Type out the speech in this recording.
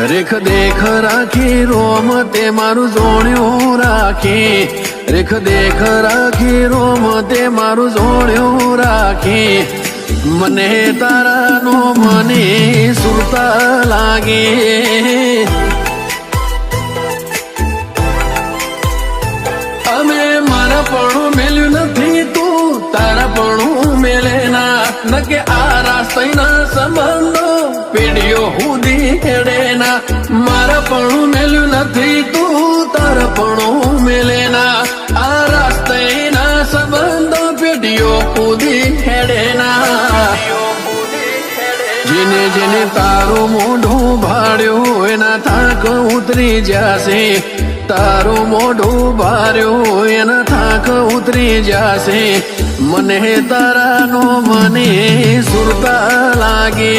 રેખ દેખ રાખી રોમ તે મારું જોડ્યું રાખી, રેખ દેખ રાખી રોમ તે મારું જોડ્યું રાખી, મને તારાનો મને સુરતા લાગે. અમે મારા પણ મેલ્યું નથી, તું તારા પણ મેલે ના, નકે આ રાસ્તના સંબંધો પેઢીઓ સુધી હેડે ના. મારા પણ મેલ્યું નથી, તું તારા પણ મેલે ના, આ રાસ્તના સંબંધો પેઢીઓ સુધી હેડે ના. જેને જેને તારું મોઢું ભાડ્યું એના થાક ઉતરી જશે, તારું મોઢું ભાર્યું એના થાક ઉતરી જશે, મને તારાનો મને સુરતા લાગે.